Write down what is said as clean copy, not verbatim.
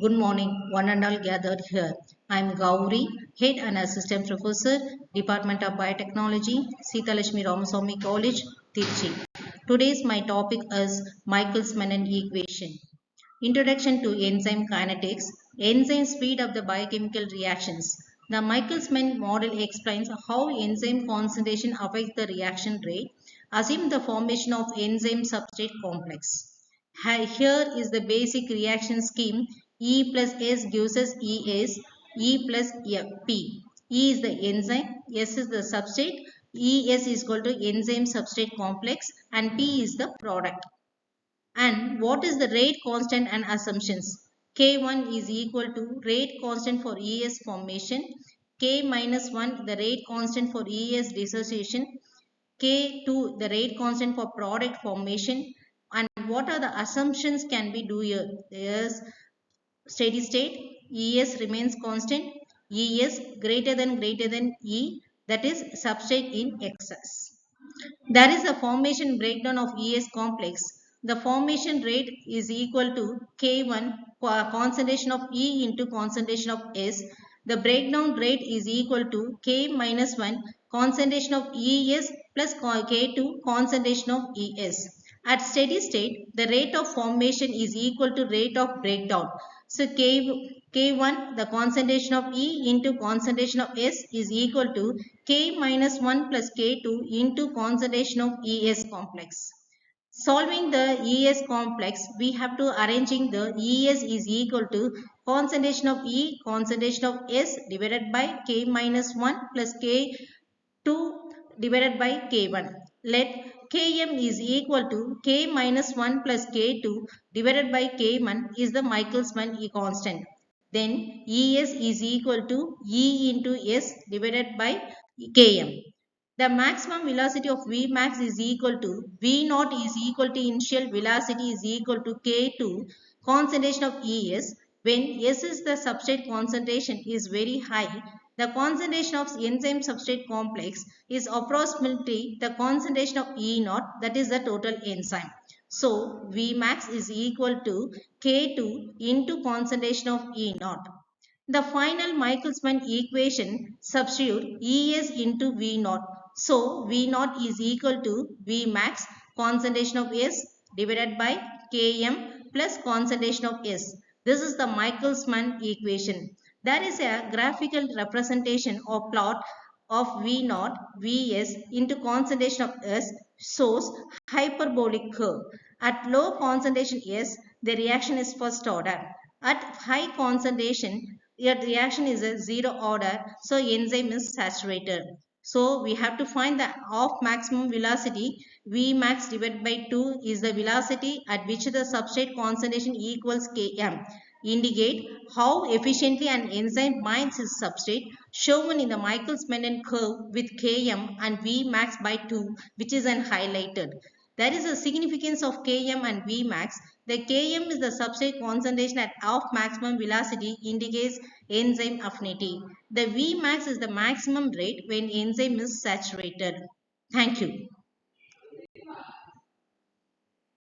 Good morning, one and all gathered here. I am Gowri, Head and Assistant Professor, Department of Biotechnology, Seethalakshmi Ramaswamy College, Tirchi. Today's my topic is Michaelis-Menten equation. Introduction to enzyme kinetics. Enzymes speed up the biochemical reactions. The Michaelis-Menten model explains how enzyme concentration affects the reaction rate. Assume the formation of enzyme substrate complex. Here is the basic reaction scheme. E plus S gives us ES, E plus P. E is the enzyme, S is the substrate, ES is equal to enzyme substrate complex and P is the product. And what is the rate constant and assumptions? K1 is equal to rate constant for ES formation, K minus 1 the rate constant for ES dissociation, K2 the rate constant for product formation. And what are the assumptions can we do here? There's steady state, ES remains constant, ES greater than E, that is substrate in excess. There is a formation breakdown of ES complex. The formation rate is equal to K1 concentration of E into concentration of S. The breakdown rate is equal to K minus 1 concentration of ES plus K2 concentration of ES. At steady state, the rate of formation is equal to rate of breakdown. So K1, the concentration of E into concentration of S is equal to K minus 1 plus K2 into concentration of ES complex. Solving the ES complex, we have to arranging the ES is equal to concentration of E, concentration of S divided by K minus 1 plus K2 divided by K1. Let Km is equal to K minus 1 plus K2 divided by K1 is the Michaelis-Menten constant. Then Es is equal to E into S divided by Km. The maximum velocity of Vmax is equal to V naught is equal to initial velocity is equal to K2 concentration of ES. When S is the substrate concentration is very high, the concentration of enzyme substrate complex is approximately the concentration of E naught, that is the total enzyme. So Vmax is equal to K2 into concentration of E naught. The final Michaelis-Menten equation substitute Es into V naught. So V naught is equal to V max concentration of S divided by Km plus concentration of S. This is the Michaelis-Menten equation. There is a graphical representation or plot of V naught Vs into concentration of S shows hyperbolic curve. At low concentration S, the reaction is first order. At high concentration, your reaction is a zero order, so enzyme is saturated. So we have to find the of maximum velocity. Vmax divided by 2 is the velocity at which the substrate concentration equals Km. Indicate how efficiently an enzyme binds its substrate, shown in the Michaelis-Menten curve with Km and Vmax by 2, which is highlighted. There is a significance of Km and Vmax. The Km is the substrate concentration at of maximum velocity, indicates enzyme affinity. The Vmax is the maximum rate when enzyme is saturated. Thank you.